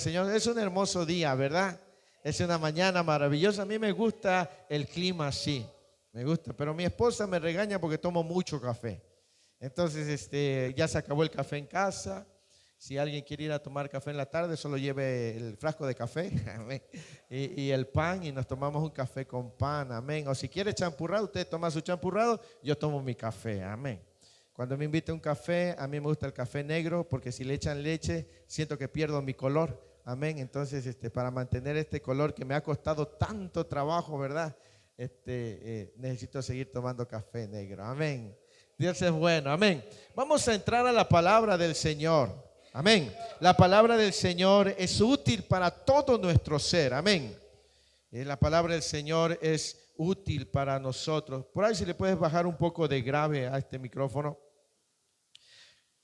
Señor. Es un hermoso día, ¿verdad? Es una mañana maravillosa. A mí me gusta el clima así. Me gusta, pero mi esposa me regaña porque tomo mucho café. Entonces, ya se acabó el café en casa. Si alguien quiere ir a tomar café en la tarde, solo lleve el frasco de café amén, y el pan y nos tomamos un café con pan, amén. O si quiere champurrado, usted toma su champurrado, yo tomo mi café, amén. Cuando me invita a un café, a mí me gusta el café negro porque si le echan leche, siento que pierdo mi color, amén. Entonces, para mantener este color que me ha costado tanto trabajo, ¿verdad? Necesito seguir tomando café negro, amén. Dios es bueno, amén. Vamos a entrar a la palabra del Señor. Amén. La palabra del Señor es útil para todo nuestro ser. Amén. La palabra del Señor es útil para nosotros. Por ahí si le puedes bajar un poco de grave a este micrófono.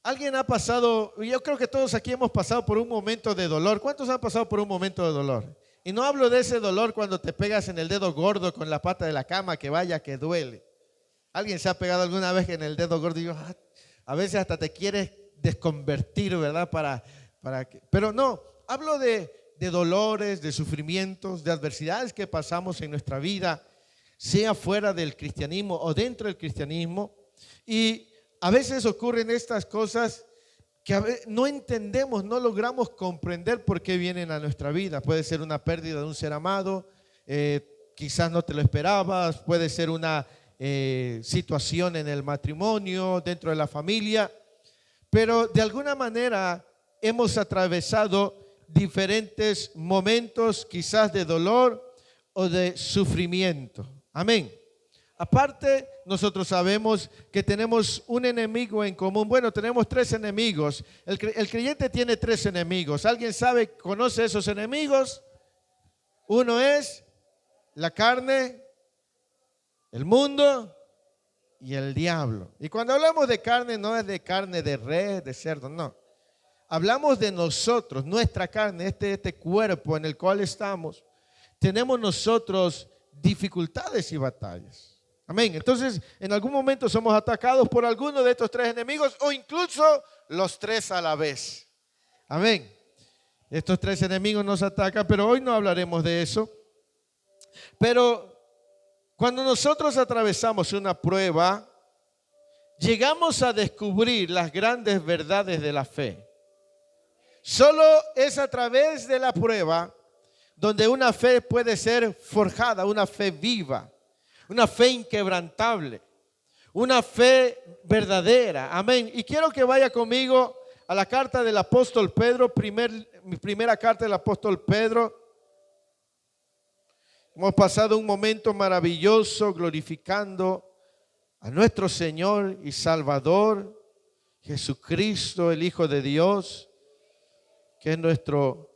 ¿Alguien ha pasado? Yo creo que todos aquí hemos pasado por un momento de dolor. ¿Cuántos han pasado por un momento de dolor? Y no hablo de ese dolor cuando te pegas en el dedo gordo con la pata de la cama, que vaya que duele. ¿Alguien se ha pegado alguna vez en el dedo gordo? Y yo, a veces hasta te quieres desconvertir, ¿verdad? Pero no, hablo de dolores, de sufrimientos, de adversidades que pasamos en nuestra vida, sea fuera del cristianismo o dentro del cristianismo. Y a veces ocurren estas cosas que no entendemos, no logramos comprender por qué vienen a nuestra vida. Puede ser una pérdida de un ser amado, quizás no te lo esperabas, puede ser una situación en el matrimonio, dentro de la familia. Pero de alguna manera hemos atravesado diferentes momentos, quizás de dolor o de sufrimiento. Amén. Aparte, nosotros sabemos que tenemos un enemigo en común. Bueno, tenemos tres enemigos. El creyente tiene tres enemigos. ¿Alguien sabe, conoce esos enemigos? Uno es la carne, el mundo y el diablo. Y cuando hablamos de carne, no es de carne de res, de cerdo, no. Hablamos de nosotros, nuestra carne, este cuerpo en el cual estamos. Tenemos nosotros dificultades y batallas. Amén. Entonces, en algún momento somos atacados por alguno de estos tres enemigos o incluso los tres a la vez. Amén. Estos tres enemigos nos atacan, pero hoy no hablaremos de eso. Pero cuando nosotros atravesamos una prueba, llegamos a descubrir las grandes verdades de la fe. Solo es a través de la prueba donde una fe puede ser forjada, una fe viva, una fe inquebrantable, una fe verdadera. Amén. Y quiero que vaya conmigo a la carta del apóstol Pedro, mi primera carta del apóstol Pedro. Hemos pasado un momento maravilloso glorificando a nuestro Señor y Salvador, Jesucristo, el Hijo de Dios, que es nuestro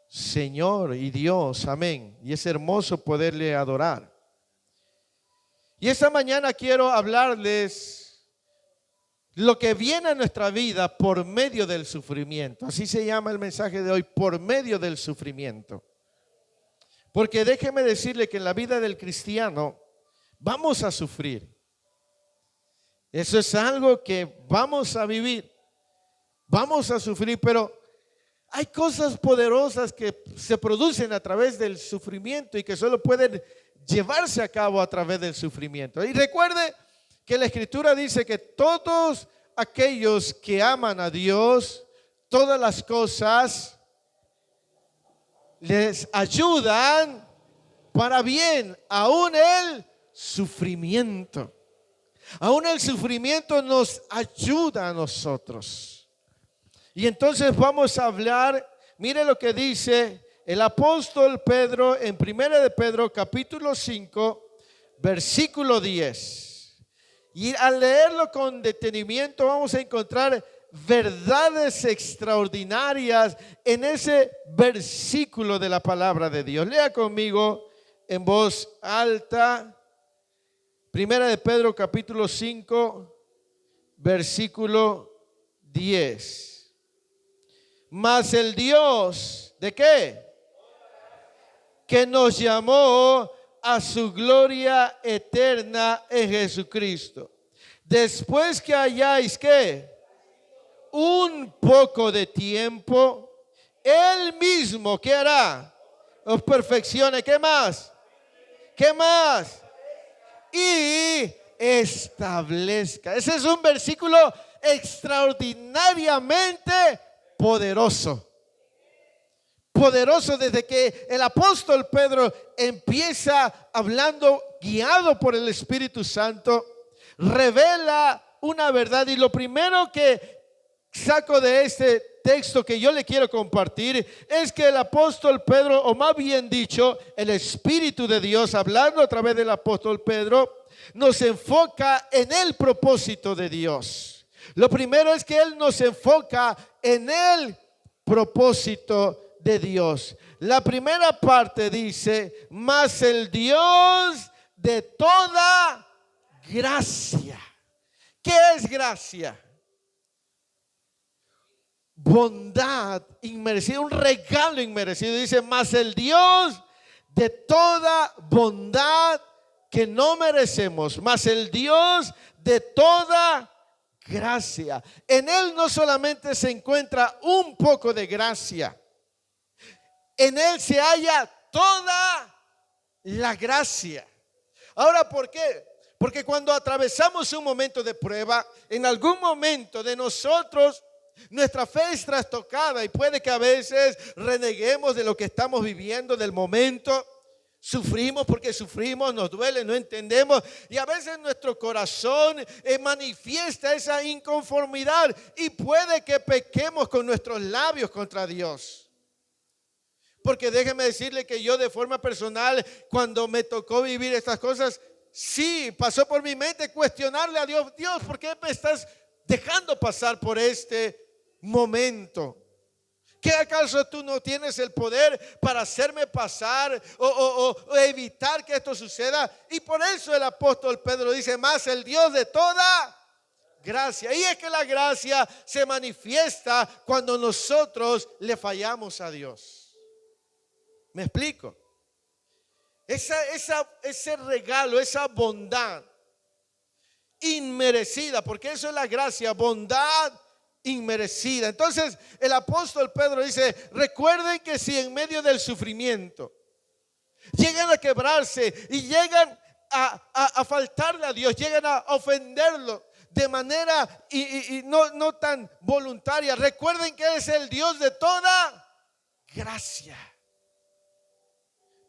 Señor y Dios. Amén. Y es hermoso poderle adorar. Y esta mañana quiero hablarles lo que viene a nuestra vida por medio del sufrimiento. Así se llama el mensaje de hoy, por medio del sufrimiento. Porque déjeme decirle que en la vida del cristiano vamos a sufrir. Eso es algo que vamos a vivir. Vamos a sufrir, pero hay cosas poderosas que se producen a través del sufrimiento y que solo pueden llevarse a cabo a través del sufrimiento. Y recuerde que la Escritura dice que todos aquellos que aman a Dios, todas las cosas les ayudan para bien, aún el sufrimiento. Aún el sufrimiento nos ayuda a nosotros. Y entonces vamos a hablar, mire lo que dice el apóstol Pedro en 1 de Pedro capítulo 5, versículo 10. Y al leerlo con detenimiento vamos a encontrar verdades extraordinarias en ese versículo de la palabra de Dios. Lea conmigo en voz alta. 1 de Pedro capítulo 5, versículo 10. Mas el Dios, ¿de qué? Que nos llamó a su gloria eterna en Jesucristo. Después que hayáis, ¿qué? Un poco de tiempo Él mismo, ¿qué hará? Os perfeccione. ¿Qué más? ¿Qué más? Y establezca. Ese es un versículo extraordinariamente poderoso. Poderoso desde que el apóstol Pedro empieza hablando, guiado por el Espíritu Santo, revela una verdad. Y lo primero que saco de este texto que yo le quiero compartir es que el apóstol Pedro, o más bien dicho, el Espíritu de Dios, hablando a través del apóstol Pedro, nos enfoca en el propósito de Dios. Lo primero es que Él nos enfoca en el propósito de Dios. La primera parte dice, mas el Dios de toda gracia. ¿Qué es gracia? Bondad inmerecida, un regalo inmerecido. Dice, mas el Dios de toda bondad que no merecemos, mas el Dios de toda gracia. En Él no solamente se encuentra un poco de gracia, en Él se halla toda la gracia. Ahora, ¿por qué? Porque cuando atravesamos un momento de prueba, en algún momento de nosotros, nuestra fe es trastocada y puede que a veces reneguemos de lo que estamos viviendo, del momento. Sufrimos porque sufrimos, nos duele, no entendemos. Y a veces nuestro corazón manifiesta esa inconformidad y puede que pequemos con nuestros labios contra Dios. Porque déjeme decirle que yo de forma personal, cuando me tocó vivir estas cosas, sí, pasó por mi mente cuestionarle a Dios, Dios, ¿por qué me estás dejando pasar por este momento? ¿Qué acaso tú no tienes el poder para hacerme pasar o evitar que esto suceda? Y por eso el apóstol Pedro dice, más el Dios de toda gracia. Y es que la gracia se manifiesta cuando nosotros le fallamos a Dios. ¿Me explico? Ese regalo, esa bondad inmerecida, porque eso es la gracia, bondad inmerecida. Entonces el apóstol Pedro dice, recuerden que si en medio del sufrimiento llegan a quebrarse y llegan a faltarle a Dios, llegan a ofenderlo de manera y no tan voluntaria, recuerden que es el Dios de toda gracia.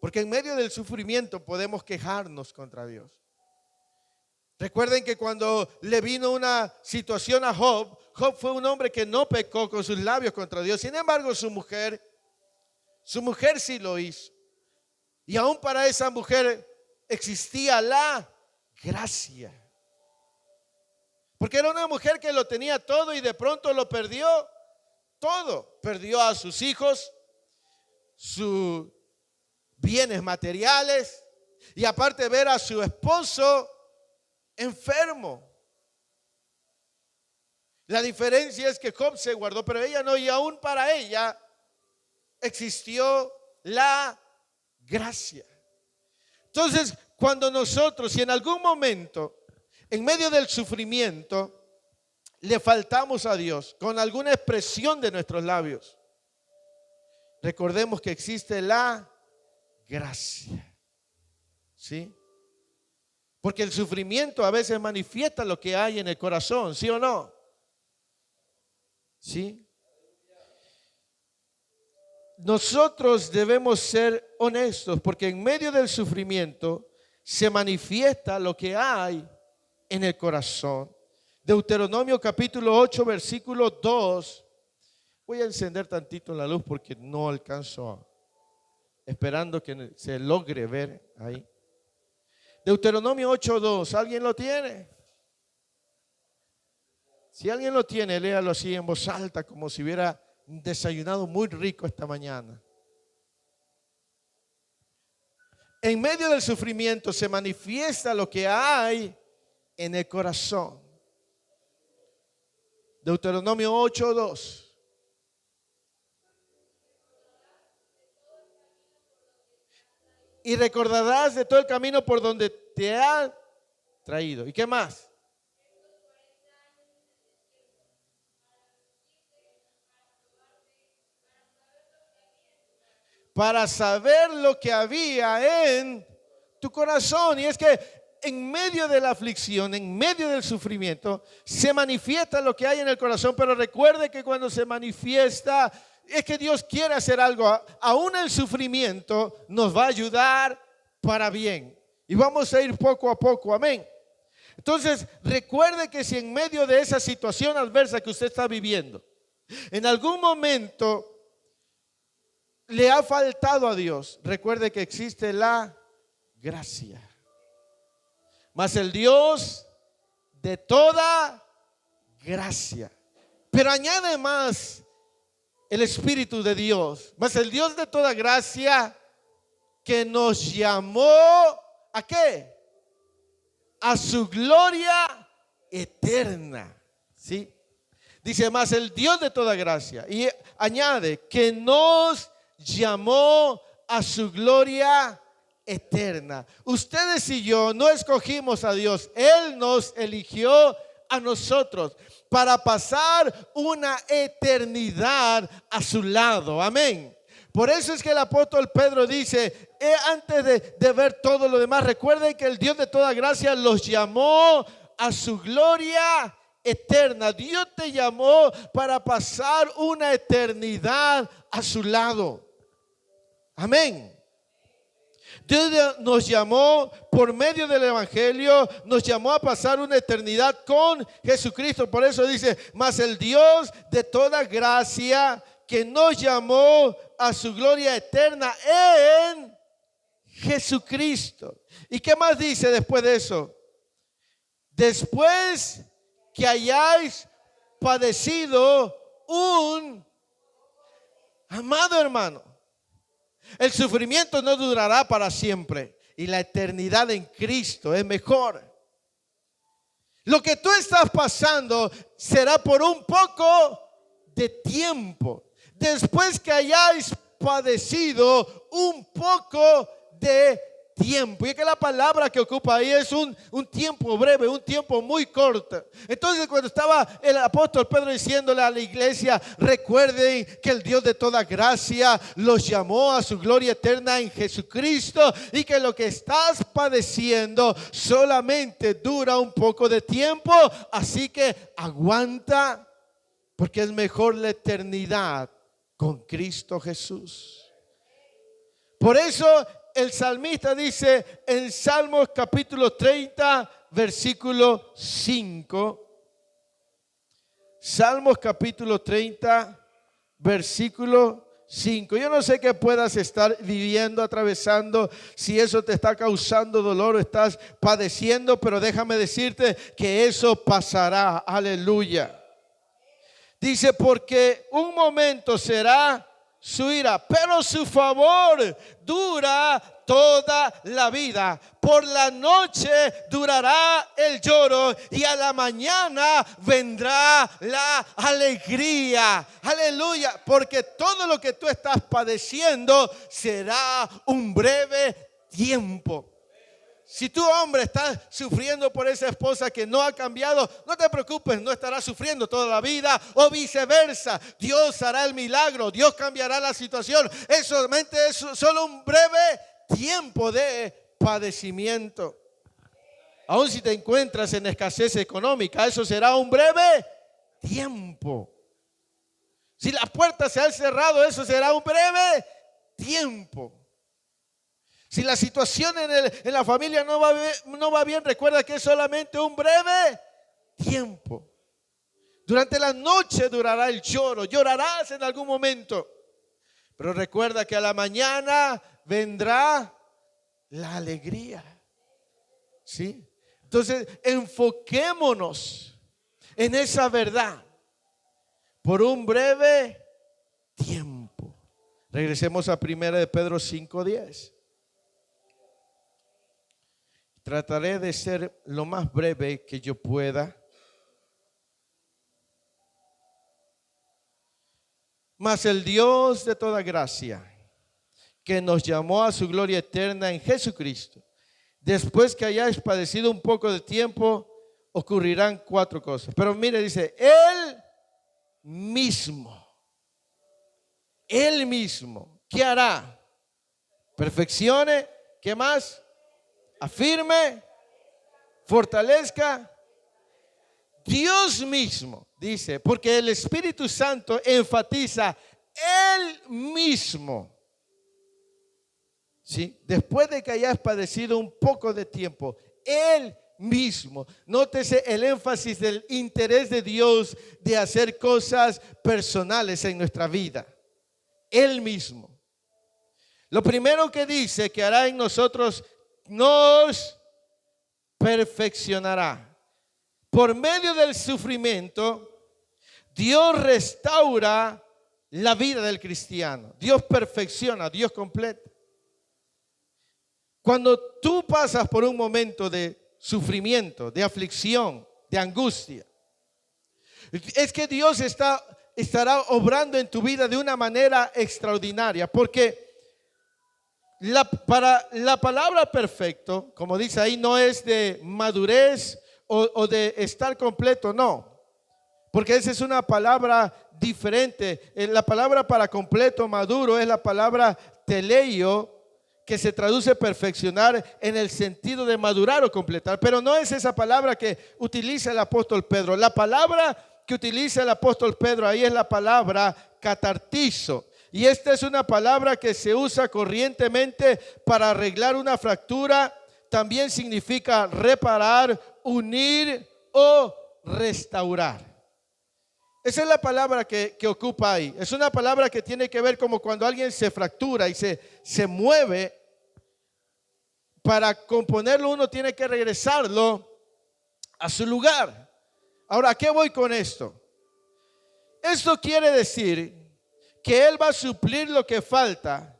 Porque en medio del sufrimiento podemos quejarnos contra Dios. Recuerden que cuando le vino una situación a Job, Job fue un hombre que no pecó con sus labios contra Dios. Sin embargo, su mujer sí lo hizo. Y aún para esa mujer existía la gracia. Porque era una mujer que lo tenía todo y de pronto lo perdió todo. Perdió a sus hijos, sus bienes materiales y aparte ver a su esposo enfermo. La diferencia es que Job se guardó, pero ella no, y aún para ella existió la gracia. Entonces, cuando nosotros, si en algún momento, en medio del sufrimiento, le faltamos a Dios con alguna expresión de nuestros labios, recordemos que existe la gracia. ¿Sí? Porque el sufrimiento a veces manifiesta lo que hay en el corazón, ¿sí o no? ¿Sí? Nosotros debemos ser honestos porque en medio del sufrimiento se manifiesta lo que hay en el corazón. Deuteronomio capítulo 8 versículo 2. Voy a encender tantito la luz porque no alcanzo esperando que se logre ver ahí. Deuteronomio 8:2, ¿alguien lo tiene? Si alguien lo tiene, léalo así en voz alta como si hubiera desayunado muy rico esta mañana. En medio del sufrimiento se manifiesta lo que hay en el corazón. Deuteronomio 8:2. Y recordarás de todo el camino por donde te ha traído. ¿Y qué más? para saber lo que había en tu corazón. Y es que en medio de la aflicción, en medio del sufrimiento, se manifiesta lo que hay en el corazón. Pero recuerde que cuando se manifiesta, es que Dios quiere hacer algo. Aún el sufrimiento nos va a ayudar para bien. Y vamos a ir poco a poco, amén. Entonces, recuerde que si en medio de esa situación adversa que usted está viviendo, en algún momento le ha faltado a Dios, recuerde que existe la gracia. Mas el Dios de toda gracia. Pero añade más el Espíritu de Dios. Mas el Dios de toda gracia que nos llamó ¿a qué? A su gloria eterna. ¿Sí? Dice más el Dios de toda gracia. Y añade que nos llamó a su gloria eterna. Ustedes y yo no escogimos a Dios. Él nos eligió a nosotros para pasar una eternidad a su lado. Amén. Por eso es que el apóstol Pedro dice, antes de ver todo lo demás, recuerden que el Dios de toda gracia los llamó a su gloria eterna. Dios te llamó para pasar una eternidad a su lado. Amén. Dios nos llamó por medio del evangelio, nos llamó a pasar una eternidad con Jesucristo. Por eso dice, mas el Dios de toda gracia que nos llamó a su gloria eterna en Jesucristo. ¿Y qué más dice después de eso? Después que hayáis padecido amado hermano, el sufrimiento no durará para siempre y la eternidad en Cristo es mejor. Lo que tú estás pasando será por un poco de tiempo. Después que hayáis padecido un poco de tiempo. Y es que la palabra que ocupa ahí es un tiempo breve, un tiempo muy corto. Entonces cuando estaba el apóstol Pedro diciéndole a la iglesia, recuerden que el Dios de toda gracia los llamó a su gloria eterna en Jesucristo y que lo que estás padeciendo solamente dura un poco de tiempo. Así que aguanta, porque es mejor la eternidad con Cristo Jesús. Por eso el salmista dice en Salmos capítulo 30, versículo 5. Salmos capítulo 30, versículo 5. Yo no sé qué puedas estar viviendo, atravesando, si eso te está causando dolor o estás padeciendo, pero déjame decirte que eso pasará. Aleluya. Dice, porque un momento será su ira, pero su favor dura toda la vida. Por la noche durará el lloro y a la mañana vendrá la alegría. Aleluya, porque todo lo que tú estás padeciendo será un breve tiempo. Si tu hombre está sufriendo por esa esposa que no ha cambiado, no te preocupes, no estará sufriendo toda la vida o viceversa. Dios hará el milagro, Dios cambiará la situación. Es solamente solo un breve tiempo de padecimiento. Aun si te encuentras en escasez económica, eso será un breve tiempo. Si las puertas se han cerrado, eso será un breve tiempo. Si la situación en la familia no va bien, recuerda que es solamente un breve tiempo. Durante la noche durará el lloro, llorarás en algún momento. Pero recuerda que a la mañana vendrá la alegría. ¿Sí? Entonces, enfoquémonos en esa verdad por un breve tiempo. Regresemos a 1 de Pedro 5:10. Trataré de ser lo más breve que yo pueda. Mas el Dios de toda gracia, que nos llamó a su gloria eterna en Jesucristo, después que hayáis padecido un poco de tiempo, ocurrirán 4 cosas. Pero mire, dice, Él mismo, ¿qué hará? perfeccione, ¿qué más? Afirme, fortalezca. Dios mismo dice, porque el Espíritu Santo enfatiza Él mismo. ¿Sí? Después de que hayas padecido un poco de tiempo, Él mismo. Nótese el énfasis del interés de Dios de hacer cosas personales en nuestra vida. Él mismo. Lo primero que dice que hará en nosotros, nos perfeccionará. Por medio del sufrimiento, Dios restaura la vida del cristiano. Dios perfecciona, Dios completa. Cuando tú pasas por un momento de sufrimiento, de aflicción, de angustia, es que Dios estará obrando en tu vida de una manera extraordinaria, porque para la palabra perfecto, como dice ahí, no es de madurez o de estar completo, no, porque esa es una palabra diferente. La palabra para completo, maduro, es la palabra teleio, que se traduce perfeccionar en el sentido de madurar o completar, pero no es esa palabra que utiliza el apóstol Pedro. La palabra que utiliza el apóstol Pedro ahí es la palabra catartizo, y esta es una palabra que se usa corrientemente para arreglar una fractura. También significa reparar, unir o restaurar. Esa es la palabra que ocupa ahí. Es una palabra que tiene que ver como cuando alguien se fractura y se mueve. Para componerlo uno tiene que regresarlo a su lugar. Ahora, ¿a qué voy con esto? Esto quiere decir que Él va a suplir lo que falta.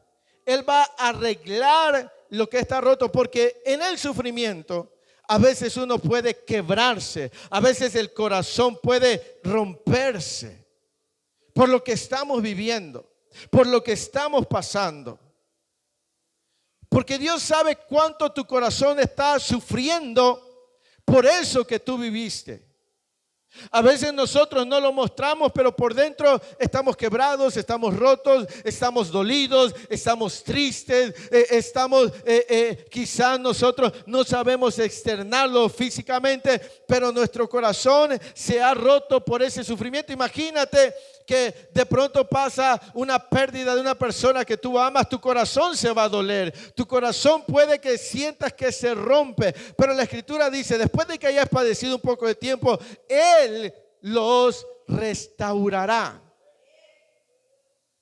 Él va a arreglar lo que está roto, porque en el sufrimiento a veces uno puede quebrarse, a veces el corazón puede romperse por lo que estamos viviendo, por lo que estamos pasando. Porque Dios sabe cuánto tu corazón está sufriendo por eso que tú viviste. A veces nosotros no lo mostramos, pero por dentro estamos quebrados, estamos rotos, estamos dolidos, estamos tristes, quizás nosotros no sabemos externarlo físicamente, pero nuestro corazón se ha roto por ese sufrimiento. Imagínate que de pronto pasa una pérdida de una persona que tú amas, tu corazón se va a doler, tu corazón puede que sientas que se rompe, pero la Escritura dice, después de que hayas padecido un poco de tiempo, Él los restaurará.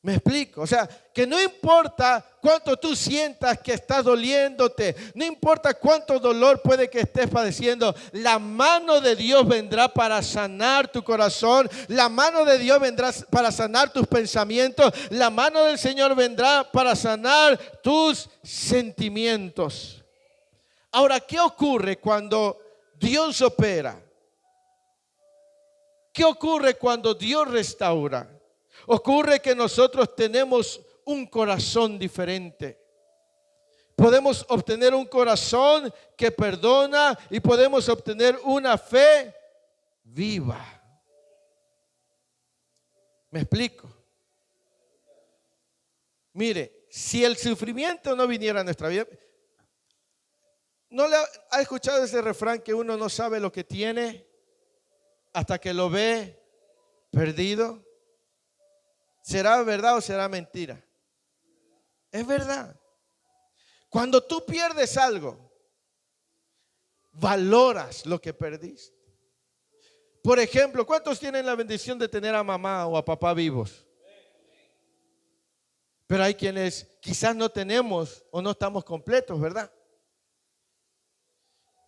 ¿Me explico? O sea, que no importa cuánto tú sientas que estás doliéndote, no importa cuánto dolor puede que estés padeciendo, la mano de Dios vendrá para sanar tu corazón, la mano de Dios vendrá para sanar tus pensamientos, la mano del Señor vendrá para sanar tus sentimientos. Ahora, ¿qué ocurre cuando Dios opera? ¿Qué ocurre cuando Dios restaura? Ocurre que nosotros tenemos un corazón diferente. Podemos obtener un corazón que perdona y podemos obtener una fe viva. ¿Me explico? Mire, si el sufrimiento no viniera a nuestra vida, ¿no le ha escuchado ese refrán que uno no sabe lo que tiene hasta que lo ve perdido? ¿Será verdad o será mentira? Es verdad. Cuando tú pierdes algo, valoras lo que perdiste. Por ejemplo, ¿cuántos tienen la bendición de tener a mamá o a papá vivos? Pero hay quienes quizás no tenemos o no estamos completos, ¿verdad?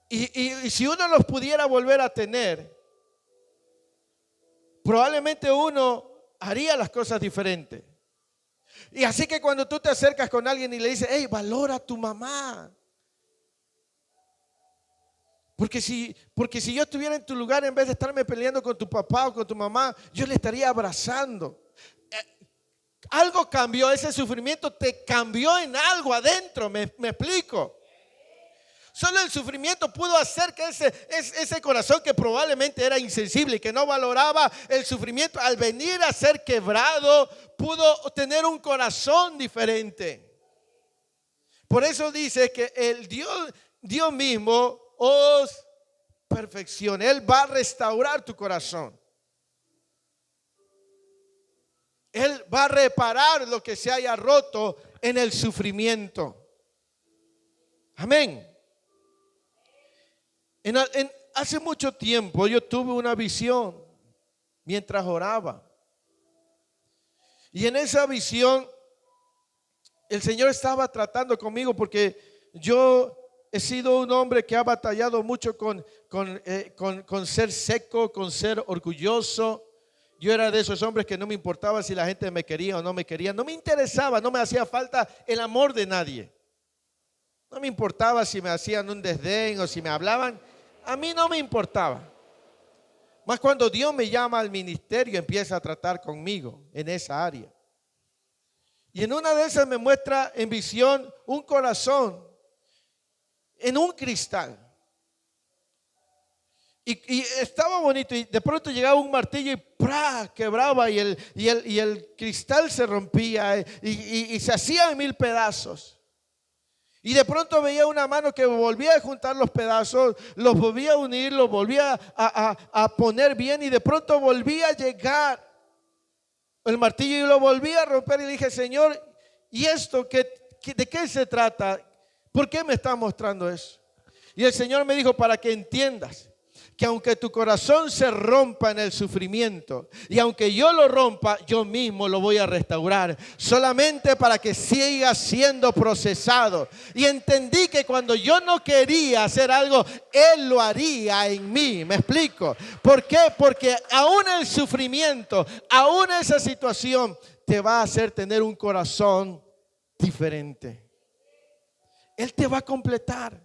Y si uno los pudiera volver a tener, probablemente uno haría las cosas diferentes. Y así que cuando tú te acercas con alguien y le dices, hey, valora a tu mamá. Porque si yo estuviera en tu lugar, en vez de estarme peleando con tu papá o con tu mamá, yo le estaría abrazando. Algo cambió, ese sufrimiento te cambió en algo adentro, me explico. Solo el sufrimiento pudo hacer que ese corazón que probablemente era insensible y que no valoraba el sufrimiento, al venir a ser quebrado, pudo tener un corazón diferente. Por eso dice que el Dios mismo os perfeccione. Él va a restaurar tu corazón. Él va a reparar lo que se haya roto en el sufrimiento. Amén. Hace mucho tiempo yo tuve una visión mientras oraba. Y en esa visión el Señor estaba tratando conmigo porque yo he sido un hombre que ha batallado mucho con ser seco, con ser orgulloso. Yo era de esos hombres que no me importaba si la gente me quería o no me quería. No me interesaba, no me hacía falta el amor de nadie. No me importaba si me hacían un desdén o si me hablaban. A mí no me importaba. Más cuando Dios me llama al ministerio, empieza a tratar conmigo en esa área. Y en una de esas me muestra en visión un corazón en un cristal. Y estaba bonito, y de pronto llegaba un martillo y ¡prá! Quebraba y el cristal se rompía y se hacía en 1000 pedazos. Y de pronto veía una mano que volvía a juntar los pedazos, los volvía a unir, los volvía a poner bien, y de pronto volvía a llegar el martillo y lo volvía a romper. Y dije: Señor, ¿y esto de qué se trata? ¿Por qué me está mostrando eso? Y el Señor me dijo: para que entiendas que aunque tu corazón se rompa en el sufrimiento, y aunque yo lo rompa, yo mismo lo voy a restaurar, solamente para que siga siendo procesado. Y entendí que cuando yo no quería hacer algo, Él lo haría en mí. ¿Me explico? ¿Por qué? Porque aún el sufrimiento, aún esa situación te va a hacer tener un corazón diferente. Él te va a completar.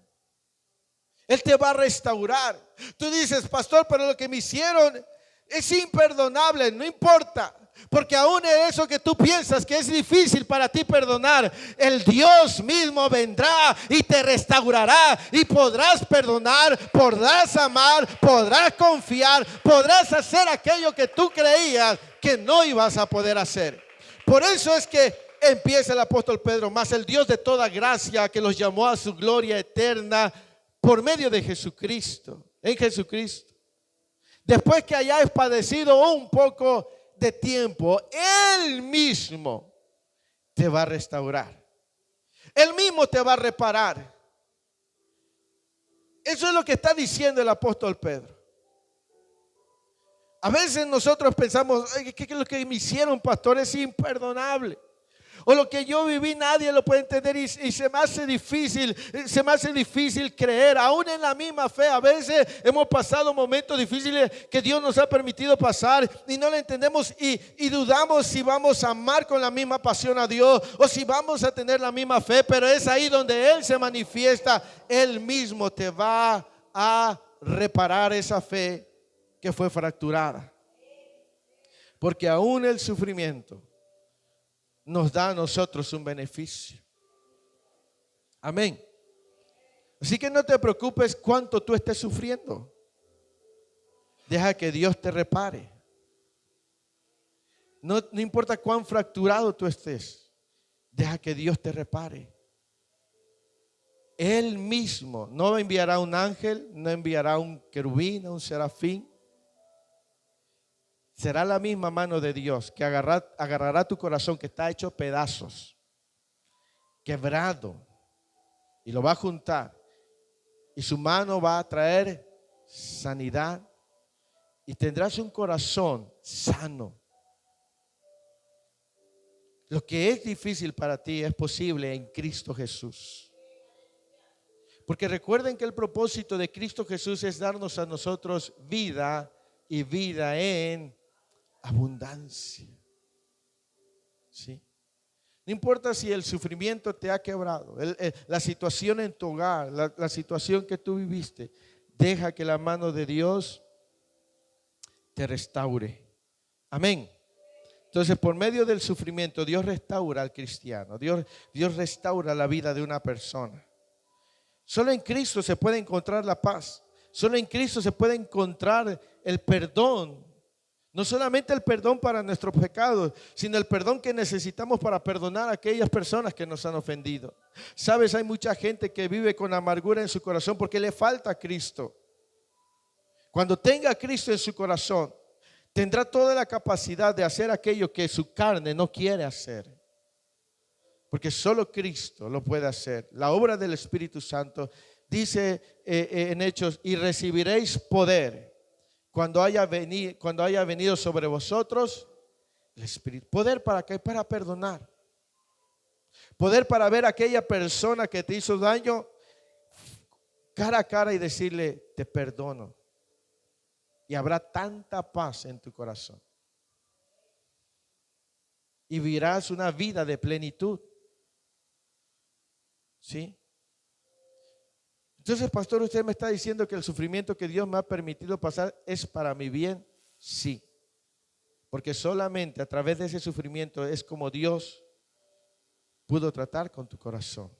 Él te va a restaurar. Tú dices: pastor, pero lo que me hicieron es imperdonable. No importa, porque aún eso que tú piensas que es difícil para ti perdonar, el Dios mismo vendrá y te restaurará, y podrás perdonar, podrás amar, podrás confiar, podrás hacer aquello que tú creías que no ibas a poder hacer. Por eso es que empieza el apóstol Pedro: mas el Dios de toda gracia, que los llamó a su gloria eterna por medio de Jesucristo, en Jesucristo, después que hayáis padecido un poco de tiempo, Él mismo te va a restaurar. Él mismo te va a reparar. Eso es lo que está diciendo el apóstol Pedro. A veces nosotros pensamos: ¿qué es lo que me hicieron, pastor? Es imperdonable. O lo que yo viví nadie lo puede entender, y se me hace difícil creer. Aún en la misma fe, a veces hemos pasado momentos difíciles que Dios nos ha permitido pasar y no lo entendemos, y dudamos si vamos a amar con la misma pasión a Dios o si vamos a tener la misma fe. Pero es ahí donde Él se manifiesta. Él mismo te va a reparar esa fe que fue fracturada, porque aún el sufrimiento nos da a nosotros un beneficio. Amén. Así que no te preocupes cuánto tú estés sufriendo. Deja que Dios te repare. No importa cuán fracturado tú estés, deja que Dios te repare. Él mismo no enviará un ángel, no enviará un querubín, un serafín. Será la misma mano de Dios que agarrará tu corazón, que está hecho pedazos, quebrado, y lo va a juntar. Y su mano va a traer sanidad, y tendrás un corazón sano. Lo que es difícil para ti es posible en Cristo Jesús. Porque recuerden que el propósito de Cristo Jesús es darnos a nosotros vida, y vida en abundancia. ¿Sí? No importa si el sufrimiento te ha quebrado, la situación en tu hogar, la situación que tú viviste, deja que la mano de Dios te restaure. Amén. Entonces, por medio del sufrimiento, Dios restaura al cristiano. Dios restaura la vida de una persona. Solo en Cristo se puede encontrar la paz. Solo en Cristo se puede encontrar el perdón. No solamente el perdón para nuestros pecados, sino el perdón que necesitamos para perdonar a aquellas personas que nos han ofendido. Sabes, hay mucha gente que vive con amargura en su corazón porque le falta a Cristo. Cuando tenga a Cristo en su corazón, tendrá toda la capacidad de hacer aquello que su carne no quiere hacer. Porque solo Cristo lo puede hacer. La obra del Espíritu Santo dice en Hechos: y recibiréis poder cuando haya venido sobre vosotros el Espíritu. ¿Poder para qué? Para perdonar. Poder para ver a aquella persona que te hizo daño cara a cara y decirle: te perdono. Y habrá tanta paz en tu corazón. Y vivirás una vida de plenitud. ¿Sí? Entonces, pastor, usted me está diciendo que el sufrimiento que Dios me ha permitido pasar es para mi bien. Sí. Porque solamente a través de ese sufrimiento es como Dios pudo tratar con tu corazón.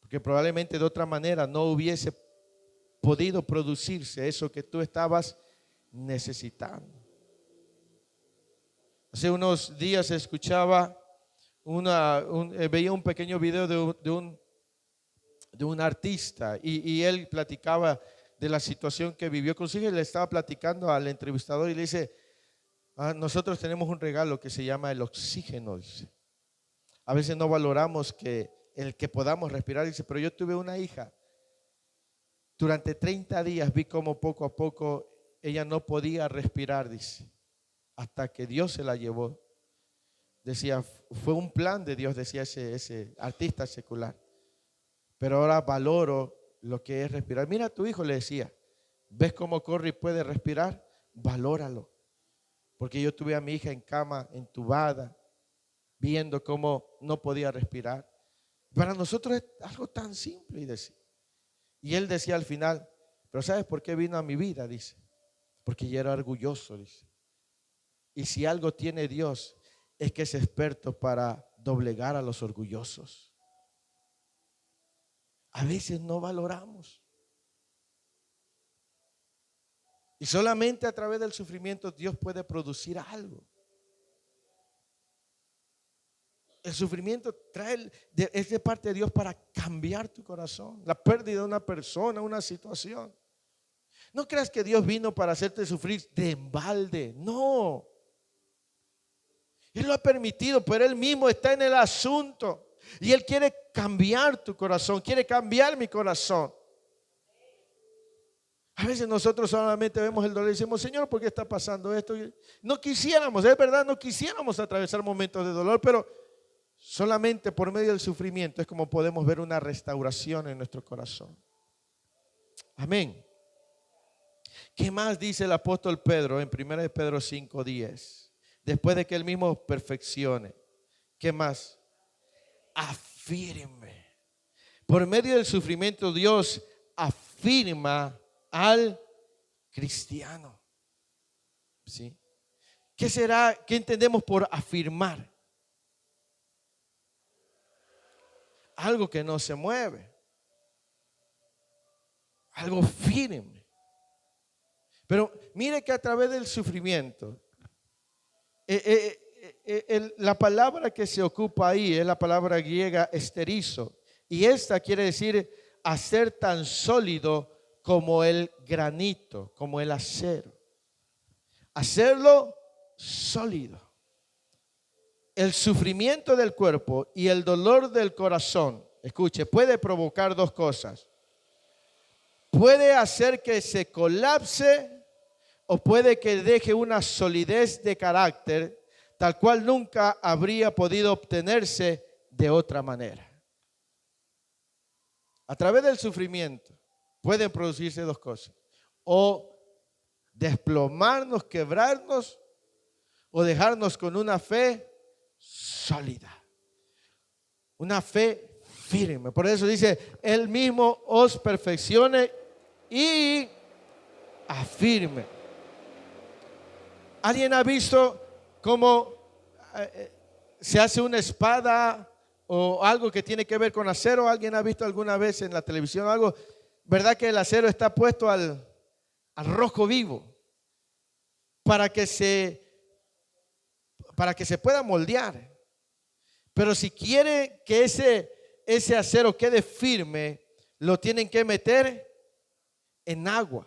Porque probablemente de otra manera no hubiese podido producirse eso que tú estabas necesitando. Hace unos días escuchaba veía un pequeño video de un artista y él platicaba de la situación que vivió con su hija y le estaba platicando al entrevistador y le dice: nosotros tenemos un regalo que se llama el oxígeno. Dice. A veces no valoramos el que podamos respirar. Dice: pero yo tuve una hija. Durante 30 días vi cómo poco a poco ella no podía respirar, dice, hasta que Dios se la llevó. Decía, fue un plan de Dios, decía ese artista secular. Pero ahora valoro lo que es respirar. Mira a tu hijo, le decía, ¿ves cómo corre y puede respirar? Valóralo. Porque yo tuve a mi hija en cama, entubada, viendo cómo no podía respirar. Para nosotros es algo tan simple, y decía. Y él decía al final: pero ¿sabes por qué vino a mi vida? Dice, porque yo era orgulloso, dice. Y si algo tiene Dios, es que es experto para doblegar a los orgullosos. A veces no valoramos. Y solamente a través del sufrimiento Dios puede producir algo. El sufrimiento es de parte de Dios para cambiar tu corazón. La pérdida de una persona, una situación. No creas que Dios vino para hacerte sufrir de embalde. No. Él lo ha permitido, pero Él mismo está en el asunto. Y Él quiere cambiar tu corazón, quiere cambiar mi corazón. A veces nosotros solamente vemos el dolor y decimos: Señor, ¿por qué está pasando esto? No quisiéramos, es verdad, no quisiéramos atravesar momentos de dolor, pero solamente por medio del sufrimiento es como podemos ver una restauración en nuestro corazón. Amén. ¿Qué más dice el apóstol Pedro en 1 Pedro 5:10? Después de que él mismo perfeccione. ¿Qué más? Afirme. Por medio del sufrimiento Dios afirma al cristiano. ¿Sí? ¿Qué será? ¿Qué entendemos por afirmar? Algo que no se mueve. Algo firme. Pero mire que a través del sufrimiento, la palabra que se ocupa ahí es la palabra griega esterizo. Y esta quiere decir hacer tan sólido como el granito, como el acero. Hacerlo sólido. El sufrimiento del cuerpo y el dolor del corazón, escuche, puede provocar dos cosas. Puede hacer que se colapse o puede que deje una solidez de carácter tal cual nunca habría podido obtenerse de otra manera. A través del sufrimiento pueden producirse dos cosas: o desplomarnos, quebrarnos, o dejarnos con una fe sólida, una fe firme. Por eso dice: Él mismo os perfeccione y afirme. ¿Alguien ha visto cómo se hace una espada o algo que tiene que ver con acero? ¿Alguien ha visto alguna vez en la televisión algo? ¿Verdad que el acero está puesto al rojo vivo? para que se pueda moldear. Pero si quiere que ese acero quede firme, lo tienen que meter en agua.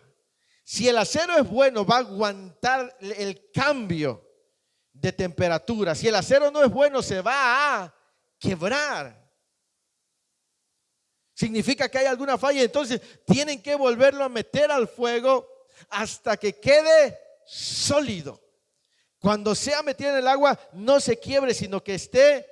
Si el acero es bueno, va a aguantar el cambio de temperatura. Si el acero no es bueno, se va a quebrar. Significa que hay alguna falla. Entonces tienen que volverlo a meter al fuego hasta que quede sólido. Cuando sea metido en el agua, no se quiebre, sino que esté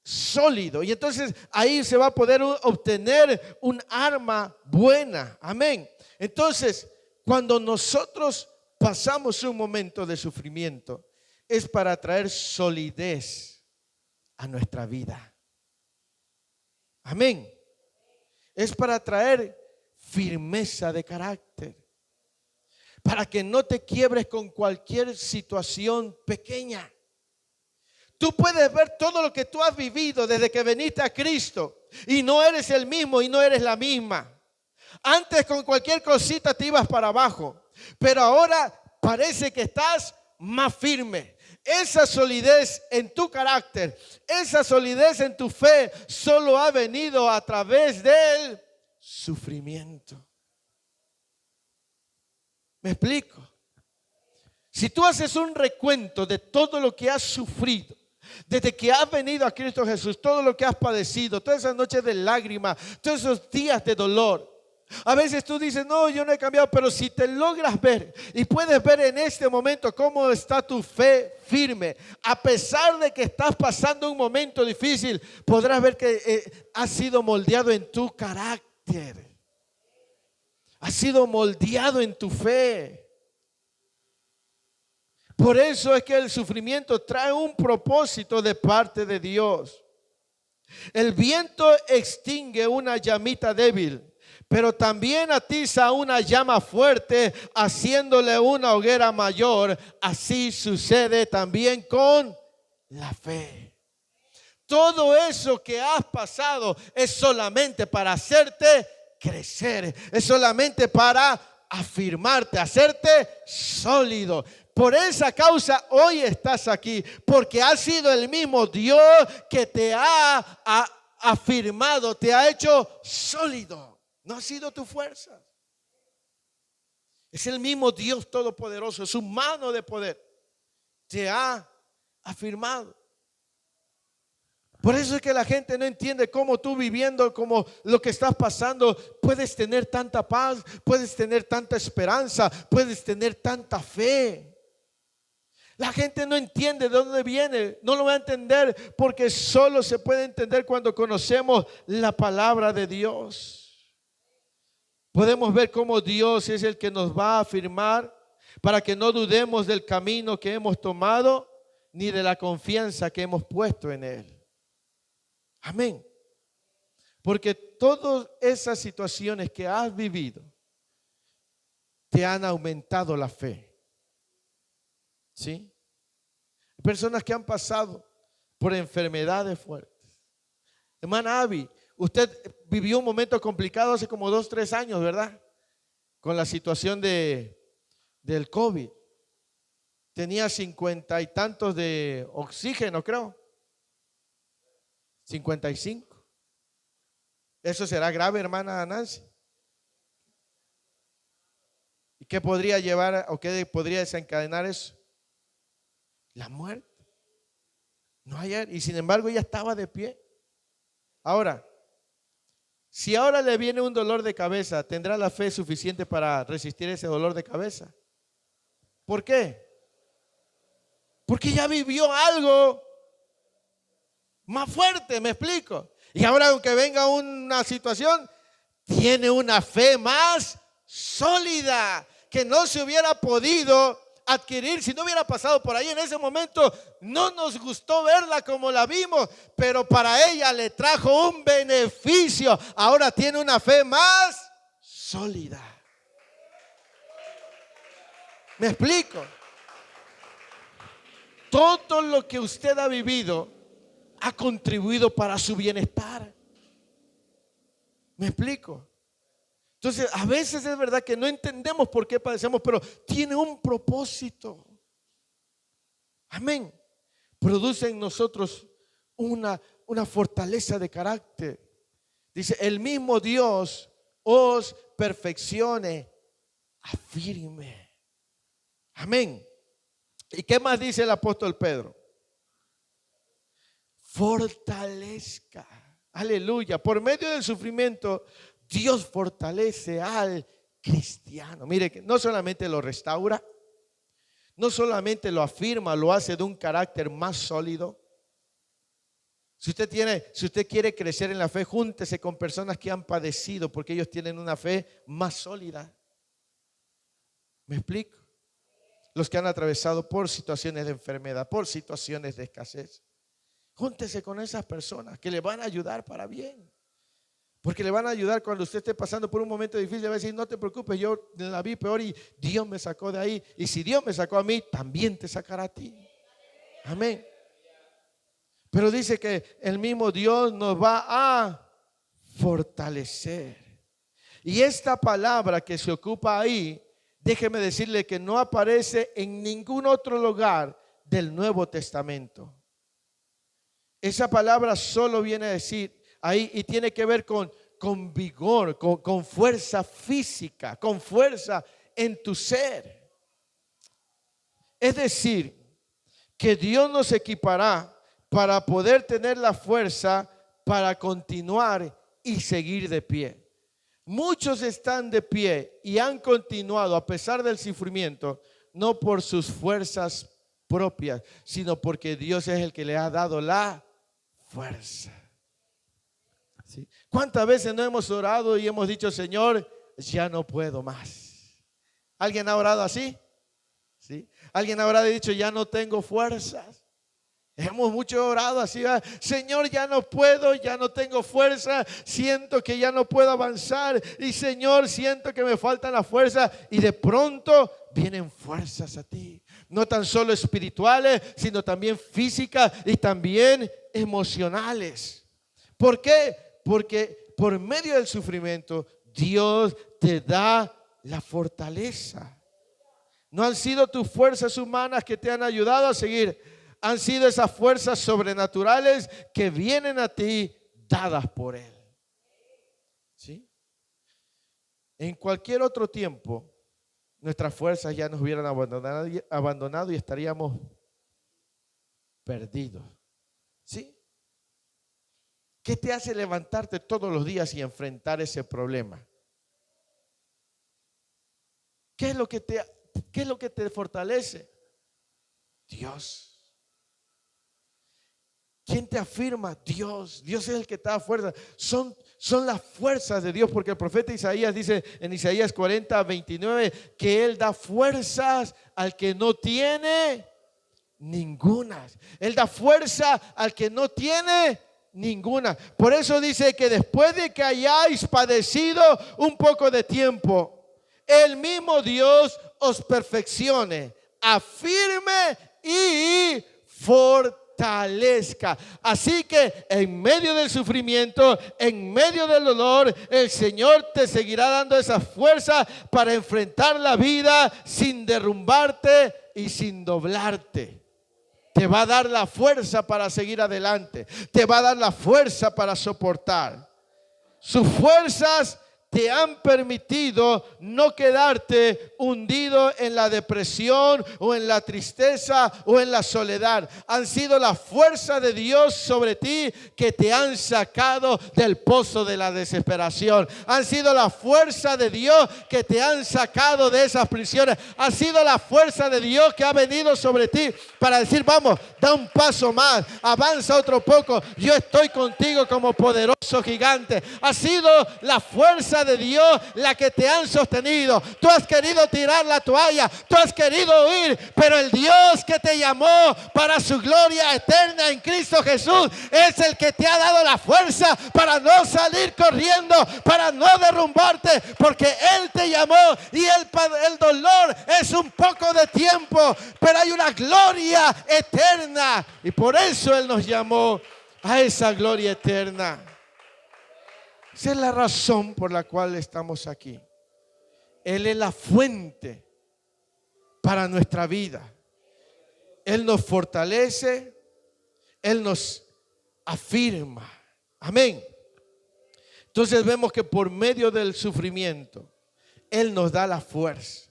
sólido. Y entonces ahí se va a poder obtener un arma buena. Amén. Entonces, cuando nosotros pasamos un momento de sufrimiento, es para traer solidez a nuestra vida. Amén. Es para traer firmeza de carácter, para que no te quiebres con cualquier situación pequeña. Tú puedes ver todo lo que tú has vivido desde que viniste a Cristo y no eres el mismo y no eres la misma. Antes con cualquier cosita te ibas para abajo, pero ahora parece que estás más firme. Esa solidez en tu carácter, esa solidez en tu fe, solo ha venido a través del sufrimiento. ¿Me explico? Si tú haces un recuento de todo lo que has sufrido, desde que has venido a Cristo Jesús, todo lo que has padecido, todas esas noches de lágrimas, todos esos días de dolor. A veces tú dices, no, yo no he cambiado, pero si te logras ver y puedes ver en este momento cómo está tu fe firme, a pesar de que estás pasando un momento difícil, podrás ver que has sido moldeado en tu carácter, has sido moldeado en tu fe. Por eso es que el sufrimiento trae un propósito de parte de Dios. El viento extingue una llamita débil, pero también atiza una llama fuerte, haciéndole una hoguera mayor. Así sucede también con la fe. Todo eso que has pasado es solamente para hacerte crecer, es solamente para afirmarte, hacerte sólido. Por esa causa hoy estás aquí, porque ha sido el mismo Dios que te ha afirmado, te ha hecho sólido. No ha sido tu fuerza. Es el mismo Dios todopoderoso, su mano de poder te ha afirmado. Por eso es que la gente no entiende cómo tú viviendo como lo que estás pasando puedes tener tanta paz, puedes tener tanta esperanza, puedes tener tanta fe. La gente no entiende de dónde viene, no lo va a entender porque solo se puede entender cuando conocemos la palabra de Dios. Podemos ver cómo Dios es el que nos va a afirmar para que no dudemos del camino que hemos tomado ni de la confianza que hemos puesto en Él. Amén. Porque todas esas situaciones que has vivido te han aumentado la fe. ¿Sí? Personas que han pasado por enfermedades fuertes. Hermana Abby, usted vivió un momento complicado hace como 2, 3 años, ¿verdad? Con la situación del COVID. Tenía 50 y tantos de oxígeno, creo. 55. ¿Eso será grave, hermana Nancy? ¿Y qué podría llevar o qué podría desencadenar eso? La muerte. No ayer. Y sin embargo ella estaba de pie. Ahora, si ahora le viene un dolor de cabeza, ¿tendrá la fe suficiente para resistir ese dolor de cabeza? ¿Por qué? Porque ya vivió algo más fuerte, me explico. Y ahora aunque venga una situación, tiene una fe más sólida que no se hubiera podido adquirir si no hubiera pasado por ahí en ese momento. No nos gustó verla como la vimos, pero para ella le trajo un beneficio. Ahora tiene una fe más sólida. ¿Me explico? Todo lo que usted ha vivido ha contribuido para su bienestar. ¿Me explico? Entonces, a veces es verdad que no entendemos por qué padecemos, pero tiene un propósito. Amén. Produce en nosotros una fortaleza de carácter. Dice, el mismo Dios os perfeccione, afirme. Amén. ¿Y qué más dice el apóstol Pedro? Fortalezca. Aleluya. Por medio del sufrimiento, Dios fortalece al cristiano. Mire, que no solamente lo restaura, no solamente lo afirma, lo hace de un carácter más sólido. Si usted quiere crecer en la fe, júntese con personas que han padecido, porque ellos tienen una fe más sólida. ¿Me explico? Los que han atravesado por situaciones de enfermedad, por situaciones de escasez. Júntese con esas personas que le van a ayudar para bien. Porque le van a ayudar cuando usted esté pasando por un momento difícil. Le va a decir, no te preocupes, yo la vi peor y Dios me sacó de ahí. Y si Dios me sacó a mí, también te sacará a ti. Amén. Pero dice que el mismo Dios nos va a fortalecer. Y esta palabra que se ocupa ahí, déjeme decirle que no aparece en ningún otro lugar del Nuevo Testamento. Esa palabra solo viene a decir ahí y tiene que ver con vigor, con fuerza física, con fuerza en tu ser. Es decir, que Dios nos equipará para poder tener la fuerza para continuar y seguir de pie. Muchos están de pie y han continuado a pesar del sufrimiento, no por sus fuerzas propias, sino porque Dios es el que le ha dado la fuerza. ¿Sí? ¿Cuántas veces no hemos orado y hemos dicho, Señor, ya no puedo más? ¿Alguien ha orado así? ¿Sí? ¿Alguien ha orado y dicho, ya no tengo fuerzas? Hemos mucho orado así, Señor, ya no puedo, ya no tengo fuerza, siento que ya no puedo avanzar y Señor, siento que me faltan las fuerzas y de pronto vienen fuerzas a ti, no tan solo espirituales, sino también físicas y también emocionales. ¿Por qué? Porque por medio del sufrimiento Dios te da la fortaleza. No han sido tus fuerzas humanas que te han ayudado a seguir. Han sido esas fuerzas sobrenaturales que vienen a ti dadas por Él. ¿Sí? En cualquier otro tiempo, nuestras fuerzas ya nos hubieran abandonado y estaríamos perdidos. ¿Sí? ¿Qué te hace levantarte todos los días y enfrentar ese problema? ¿Qué es lo que te fortalece? Dios. ¿Quién te afirma? Dios. Dios es el que te da fuerza. Son las fuerzas de Dios, porque el profeta Isaías dice en Isaías 40:29 que Él da fuerzas al que no tiene ninguna. Él da fuerza al que no tiene ninguna. Por eso dice que después de que hayáis padecido un poco de tiempo, el mismo Dios os perfeccione, afirme y fortalezca. Así que en medio del sufrimiento, en medio del dolor, el Señor te seguirá dando esa fuerza para enfrentar la vida sin derrumbarte y sin doblarte. Te va a dar la fuerza para seguir adelante. Te va a dar la fuerza para soportar. Sus fuerzas te han permitido no quedarte hundido en la depresión o en la tristeza o en la soledad. Han sido la fuerza de Dios sobre ti que te han sacado del pozo de la desesperación. Han sido la fuerza de Dios que te han sacado de esas prisiones. Ha sido la fuerza de Dios que ha venido sobre ti para decir, vamos, da un paso más, avanza otro poco. Yo estoy contigo como poderoso gigante. Ha sido la fuerza de Dios la que te han sostenido. Tú has querido tirar la toalla, tú has querido huir, pero el Dios que te llamó para su gloria eterna en Cristo Jesús es el que te ha dado la fuerza para no salir corriendo, para no derrumbarte, porque Él te llamó y el dolor es un poco de tiempo, pero hay una gloria eterna y por eso Él nos llamó a esa gloria eterna. Esa es la razón por la cual estamos aquí. Él es la fuente para nuestra vida. Él nos fortalece, Él nos afirma. Amén. Entonces vemos que por medio del sufrimiento, Él nos da la fuerza.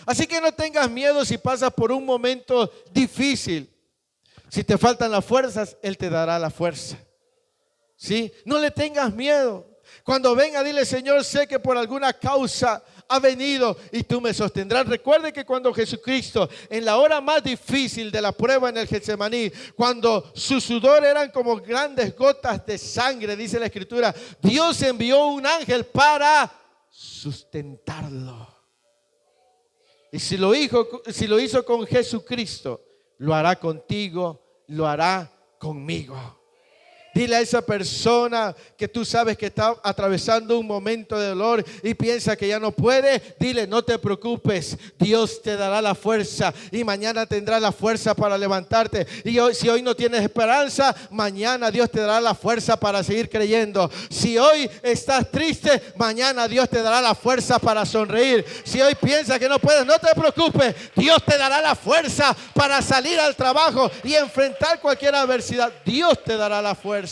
Así que no tengas miedo si pasas por un momento difícil. Si te faltan las fuerzas, Él te dará la fuerza. ¿Sí? No le tengas miedo. Cuando venga, dile: Señor, sé que por alguna causa ha venido y tú me sostendrás. Recuerde que cuando Jesucristo, en la hora más difícil de la prueba en el Getsemaní, cuando su sudor eran como grandes gotas de sangre, dice la Escritura, Dios envió un ángel para sustentarlo. Y si lo hizo con Jesucristo, lo hará contigo, lo hará conmigo. Dile a esa persona que tú sabes que está atravesando un momento de dolor y piensa que ya no puede, dile: no te preocupes, Dios te dará la fuerza y mañana tendrás la fuerza para levantarte. Y si hoy no tienes esperanza, mañana Dios te dará la fuerza para seguir creyendo. Si hoy estás triste, mañana Dios te dará la fuerza para sonreír. Si hoy piensas que no puedes, no te preocupes, Dios te dará la fuerza para salir al trabajo y enfrentar cualquier adversidad. Dios te dará la fuerza.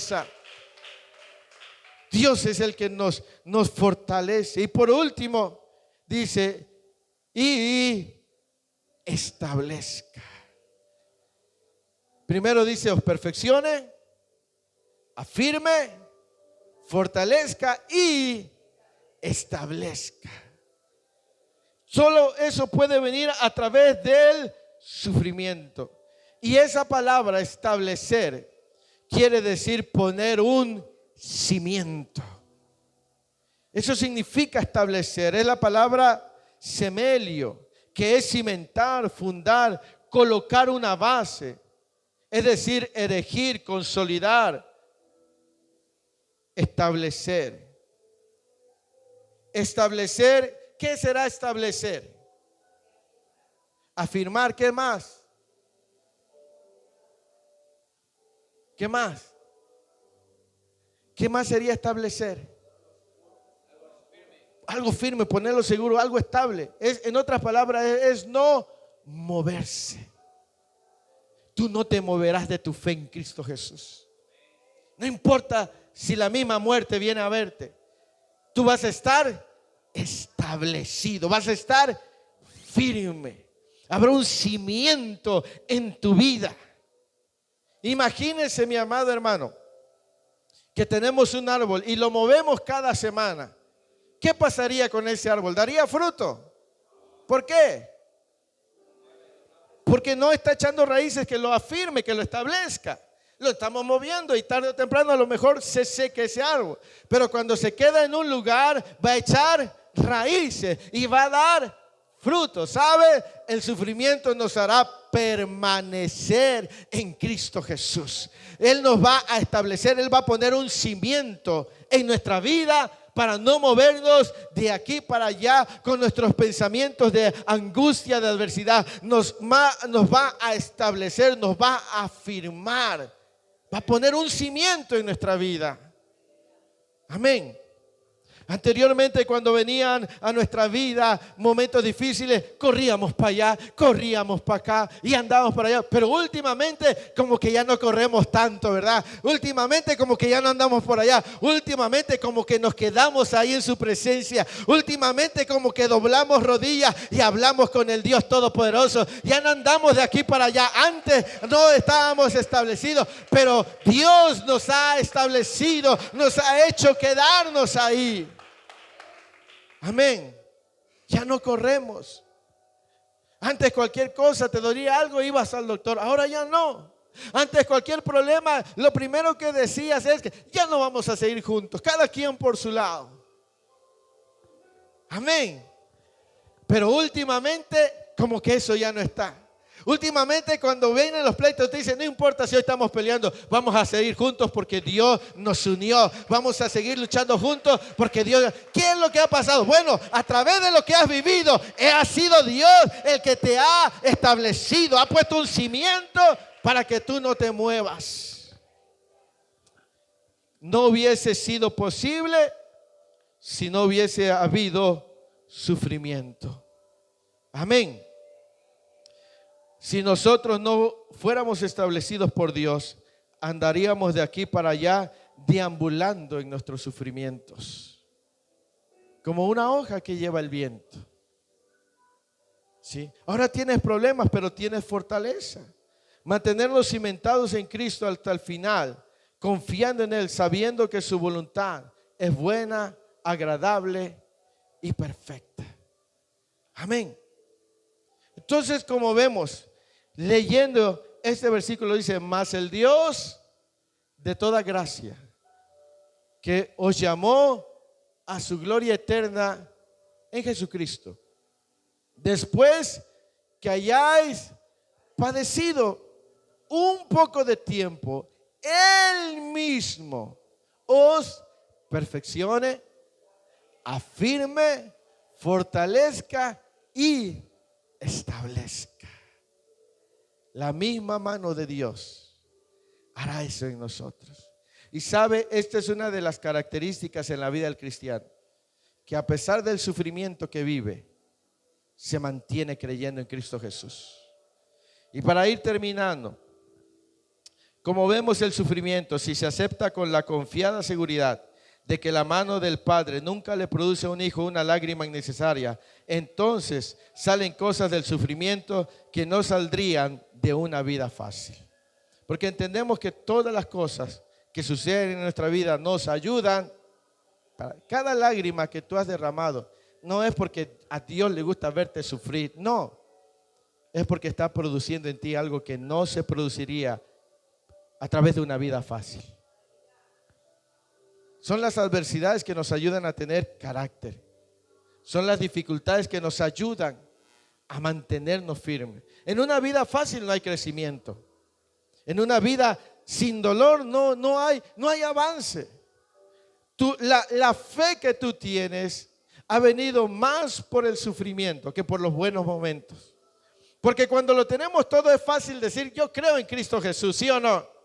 Dios es el que nos fortalece. Y por último, dice: y establezca. Primero dice: os perfeccione, afirme, fortalezca y establezca. Solo eso puede venir a través del sufrimiento. Y esa palabra establecer quiere decir poner un cimiento. Eso significa establecer. Es la palabra semelio, que es cimentar, fundar, colocar una base. Es decir, erigir, consolidar, establecer. Establecer, ¿qué será establecer? Afirmar, ¿qué más? ¿Qué más? ¿Qué más sería establecer? Algo firme, ponerlo seguro, algo estable. En otras palabras, es no moverse. Tú no te moverás de tu fe en Cristo Jesús. No importa si la misma muerte viene a verte. Tú vas a estar establecido, vas a estar firme. Habrá un cimiento en tu vida. Imagínense, mi amado hermano, que tenemos un árbol y lo movemos cada semana. ¿Qué pasaría con ese árbol? ¿Daría fruto? ¿Por qué? Porque no está echando raíces que lo afirme, que lo establezca. Lo estamos moviendo y tarde o temprano a lo mejor se seca ese árbol. Pero cuando se queda en un lugar, va a echar raíces y va a dar frutos. ¿Sabe? El sufrimiento nos hará permanecer en Cristo Jesús. Él nos va a establecer, Él va a poner un cimiento en nuestra vida para no movernos de aquí para allá con nuestros pensamientos de angustia, de adversidad. Nos va a establecer, nos va a afirmar, va a poner un cimiento en nuestra vida. Amén. Anteriormente, cuando venían a nuestra vida momentos difíciles, corríamos para allá, corríamos para acá y andábamos para allá. Pero últimamente como que ya no corremos tanto, ¿verdad? Últimamente como que ya no andamos por allá. Últimamente como que nos quedamos ahí en su presencia. Últimamente como que doblamos rodillas y hablamos con el Dios Todopoderoso. Ya no andamos de aquí para allá. Antes no estábamos establecidos, pero Dios nos ha establecido, nos ha hecho quedarnos ahí. Amén. Ya no corremos. Antes cualquier cosa, te dolía algo, ibas al doctor. Ahora ya no. Antes cualquier problema, lo primero que decías es que ya no vamos a seguir juntos, cada quien por su lado. Amén. Pero últimamente como que eso ya no está. Últimamente cuando vienen los pleitos te dicen: no importa si hoy estamos peleando, vamos a seguir juntos porque Dios nos unió. Vamos a seguir luchando juntos porque Dios... ¿Qué es lo que ha pasado? Bueno, a través de lo que has vivido, ha sido Dios el que te ha establecido, ha puesto un cimiento para que tú no te muevas. no hubiese sido posible si no hubiese habido sufrimiento. Amén. Si nosotros no fuéramos establecidos por Dios, andaríamos de aquí para allá deambulando en nuestros sufrimientos, como una hoja que lleva el viento. ¿Sí? Ahora tienes problemas, pero tienes fortaleza. Mantenernos cimentados en Cristo hasta el final, confiando en Él, sabiendo que su voluntad es buena, agradable y perfecta. Amén. Entonces, como vemos, leyendo este versículo dice: mas el Dios de toda gracia, que os llamó a su gloria eterna en Jesucristo, después que hayáis padecido un poco de tiempo, Él mismo os perfeccione, afirme, fortalezca y establezca. La misma mano de Dios hará eso en nosotros. Y sabe, esta es una de las características en la vida del cristiano, que a pesar del sufrimiento que vive, se mantiene creyendo en Cristo Jesús. Y para ir terminando, como vemos el sufrimiento, si se acepta con la confiada seguridad de que la mano del Padre nunca le produce a un hijo una lágrima innecesaria, entonces salen cosas del sufrimiento que no saldrían de una vida fácil. Porque entendemos que todas las cosas que suceden en nuestra vida nos ayudan. Cada lágrima que tú has derramado no es porque a Dios le gusta verte sufrir, no. Es porque está produciendo en ti algo que no se produciría a través de una vida fácil. Son las adversidades que nos ayudan a tener carácter. Son las dificultades que nos ayudan a mantenernos firmes. En una vida fácil no hay crecimiento. En una vida sin dolor no hay avance. La fe que tú tienes ha venido más por el sufrimiento que por los buenos momentos. Porque cuando lo tenemos todo es fácil decir: yo creo en Cristo Jesús, ¿sí o no?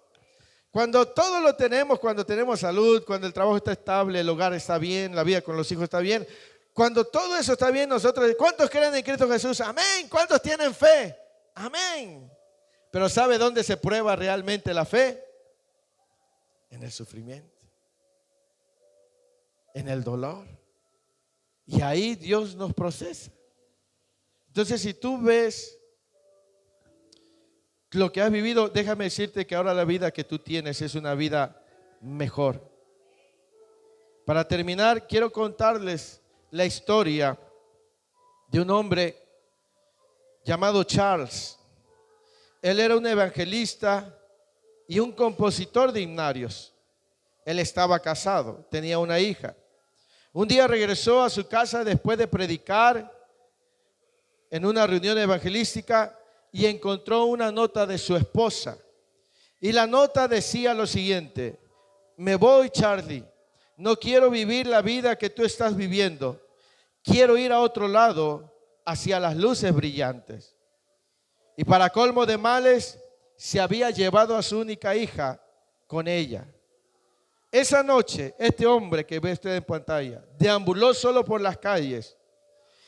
Cuando todo lo tenemos, cuando tenemos salud, cuando el trabajo está estable, el hogar está bien, la vida con los hijos está bien, cuando todo eso está bien, nosotros, ¿cuántos creen en Cristo Jesús? Amén. ¿Cuántos tienen fe? Amén. Pero ¿sabe dónde se prueba realmente la fe? En el sufrimiento, en el dolor. Y ahí Dios nos procesa. Entonces, si tú ves lo que has vivido, déjame decirte que ahora la vida que tú tienes es una vida mejor. Para terminar, quiero contarles la historia de un hombre llamado Charles. Él era un evangelista y un compositor de himnarios. Él estaba casado, tenía una hija. Un día regresó a su casa después de predicar en una reunión evangelística y encontró una nota de su esposa. Y la nota decía lo siguiente: me voy, Charlie, no quiero vivir la vida que tú estás viviendo. Quiero ir a otro lado, hacia las luces brillantes. Y para colmo de males, se había llevado a su única hija con ella. Esa noche, este hombre que ve usted en pantalla, deambuló solo por las calles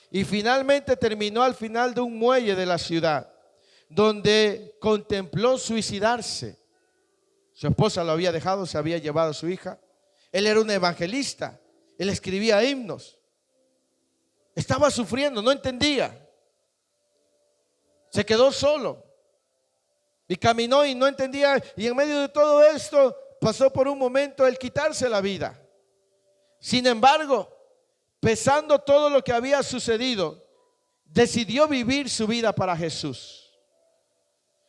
y finalmente terminó al final de un muelle de la ciudad, donde contempló suicidarse. Su esposa lo había dejado, se había llevado a su hija. Él era un evangelista, él escribía himnos. Estaba sufriendo, no entendía. Se quedó solo y caminó y no entendía. Y en medio de todo esto pasó por un momento el quitarse la vida. Sin embargo, pesando todo lo que había sucedido, decidió vivir su vida para Jesús.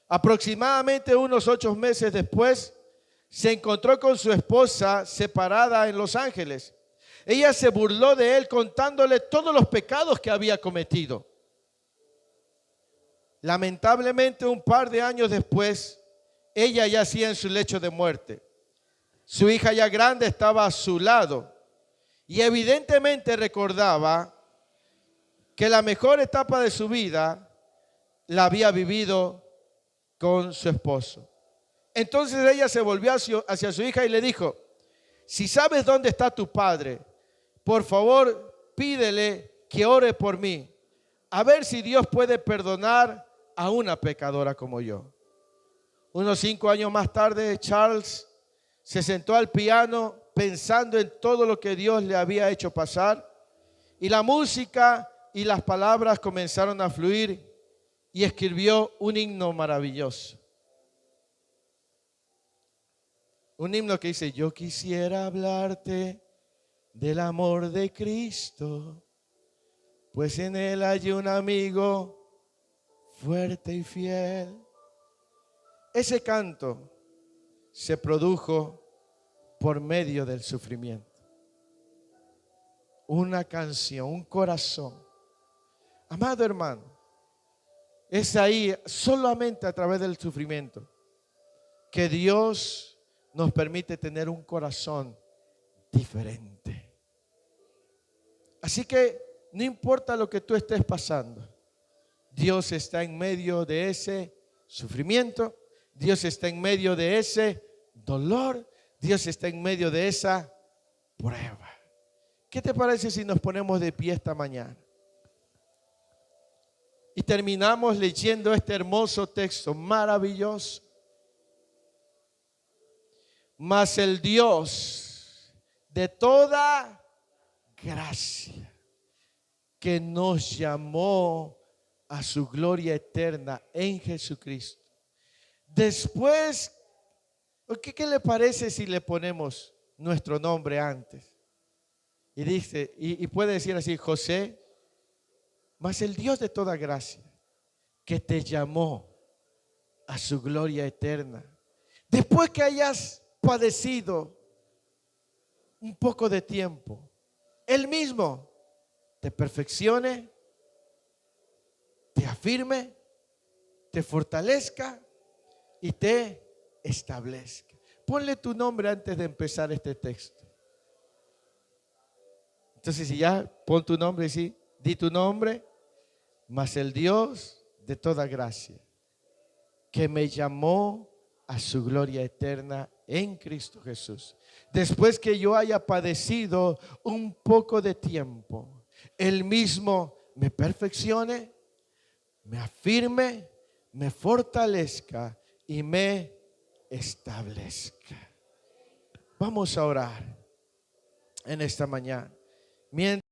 Aproximadamente unos 8 meses después, se encontró con su esposa separada en Los Ángeles. Ella se burló de él contándole todos los pecados que había cometido. Lamentablemente, un par de años después, ella yacía en su lecho de muerte. Su hija ya grande estaba a su lado y evidentemente recordaba que la mejor etapa de su vida la había vivido con su esposo. Entonces ella se volvió hacia su hija y le dijo: Si sabes dónde está tu padre, por favor, pídele que ore por mí. A ver si Dios puede perdonar a una pecadora como yo. Unos 5 años más tarde, Charles se sentó al piano pensando en todo lo que Dios le había hecho pasar. Y la música y las palabras comenzaron a fluir y escribió un himno maravilloso. Un himno que dice: yo quisiera hablarte del amor de Cristo, pues en Él hay un amigo fuerte y fiel. Ese canto se produjo por medio del sufrimiento. Una canción, un corazón. Amado hermano, es ahí, solamente a través del sufrimiento, que Dios nos permite tener un corazón diferente. Así que no importa lo que tú estés pasando, Dios está en medio de ese sufrimiento, Dios está en medio de ese dolor, Dios está en medio de esa prueba. ¿Qué te parece si nos ponemos de pie esta mañana? Y terminamos leyendo este hermoso texto maravilloso. Mas el Dios de toda gracia, que nos llamó a su gloria eterna en Jesucristo. Después, ¿qué le parece si le ponemos nuestro nombre antes? Y dice, y puede decir así: José, mas el Dios de toda gracia, que te llamó a su gloria eterna, después que hayas padecido un poco de tiempo, Él mismo te perfeccione, te afirme, te fortalezca y te establezca. Ponle tu nombre antes de empezar este texto. Entonces, si ya pon tu nombre, sí, di tu nombre. Mas el Dios de toda gracia, que me llamó a su gloria eterna en Cristo Jesús, después que yo haya padecido un poco de tiempo, Él mismo me perfeccione, me afirme, me fortalezca y me establezca. Vamos a orar en esta mañana. Mientras